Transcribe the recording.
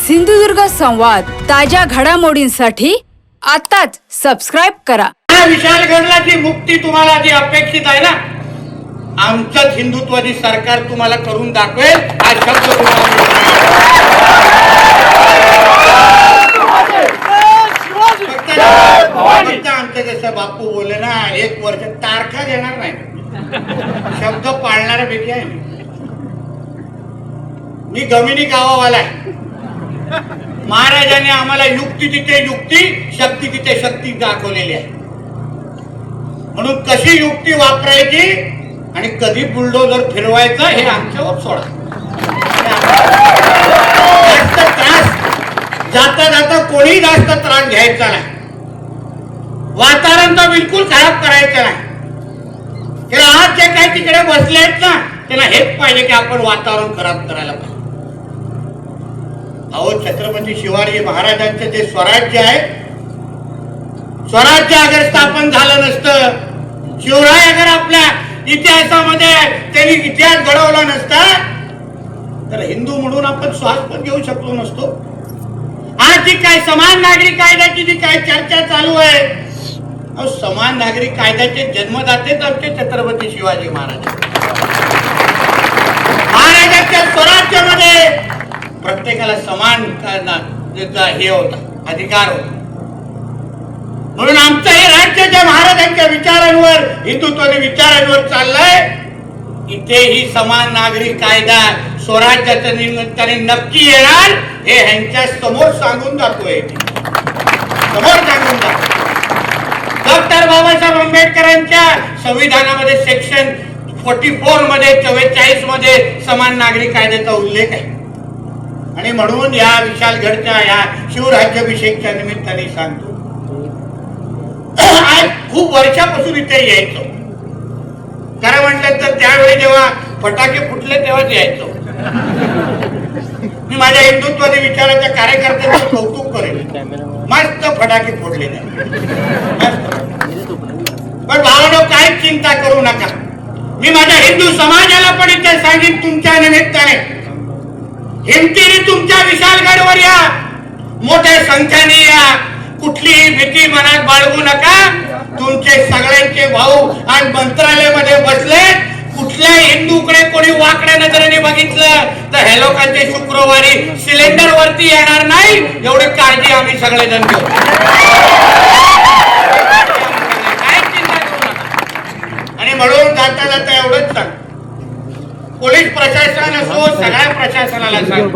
सिंधुदुर्ग संवाद ताज्या घडामोडींसाठी आताच सबस्क्राइब करा. विशालगडला जी मुक्ती तुम्हाला जी अपेक्षित आहे ना, आमचंच हिंदुत्वादी सरकार तुम्हाला करून दाखवेल. हा शब्द आमचे जसं बापू बोलले ना, 1 वर्ष तारखा देणार नाही, शब्द पाळणाऱ्यापैकी आहे. मी गमिनी गावावाला आहे. महाराजांनी आम्हाला युक्ती तिथे युक्ती, शक्ती तिथे शक्ती दाखवलेली आहे. म्हणून कशी युक्ती वापरायची आणि कधी बुलडोजर फिरवायचा हे आमच्यावर सोडा. जास्त त्रास जाता जाता कोणी जास्त त्रास घ्यायचा नाही. वातावरण तर बिलकुल खराब करायचं नाही. आज जे काही तिकडे बसले आहेत ना, त्यांना हेच पाहिजे की आपण वातावरण खराब करायला पाहिजे. अहो, छत्रपती शिवाजी महाराजांचं जे स्वराज्य आहे, स्वराज्य अगर स्थापन झालं नसतं, शिवराय अगर आपल्या इतिहासामध्ये त्यांनी इतिहास घडवला नसता, तर हिंदू म्हणून आपण श्वास पण घेऊ शकलो नसतो. आज जी काय समान नागरी कायद्याची जी काय चर्चा चालू आहे, समान नागरी कायद्याचे जन्मदातेच आमचे छत्रपती शिवाजी महाराज. महाराजांच्या स्वराज्यामध्ये प्रत्येकाला समान हे होता, अधिकार होता. म्हणून आमचं हे राज्य ज्या महाराजांच्या विचारांवर, हिंदुत्वादी विचारांवर चाललंय, इथेही समान नागरी कायदा स्वराज्याच्या निमित्ताने नक्की येणार, हे ह्यांच्या समोर सांगून जातोय. समोर सांगून जातो. डॉक्टर बाबासाहेब आंबेडकरांच्या संविधानामध्ये सेक्शन 44 मध्ये 44 मध्ये समान नागरी कायद्याचा उल्लेख आहे. आणि म्हणून या विशालगडच्या या शिवराज्याभिषेकच्या निमित्ताने सांगतो, आज खूप वर्षापासून इथे यायचो. खरं म्हटलं तर त्यावेळी जेव्हा फटाके फुटले तेव्हाच यायचो. मी माझ्या हिंदुत्वादी विचाराच्या कार्यकर्त्यांचं कौतुक करेन. मस्त फटाके फोडले पण भावानो, काहीच चिंता करू नका. मी माझ्या हिंदू समाजाला पण इथे सांगेन, तुमच्या निमित्ताने हिमतीने तुमच्या विशालगडवर या, मोठ्या संख्येने या. कुठलीही भीती मनात बाळगू नका. तुमचे सगळ्यांचे भाऊ आज मंत्रालयामध्ये बसले. कुठल्या हिंदूकडे कोणी वाकड्या नजरेने बघितलं तर हे लोकांचे शुक्रवारी सिलेंडर वरती येणार नाही, एवढी काळजी आम्ही सगळेजण घेऊ. काय चिंता करू नका. आणि म्हणून जाता जाता एवढंच सांग, पोलीस प्रशासन असो, सगळ्या प्रशासनाला सांग,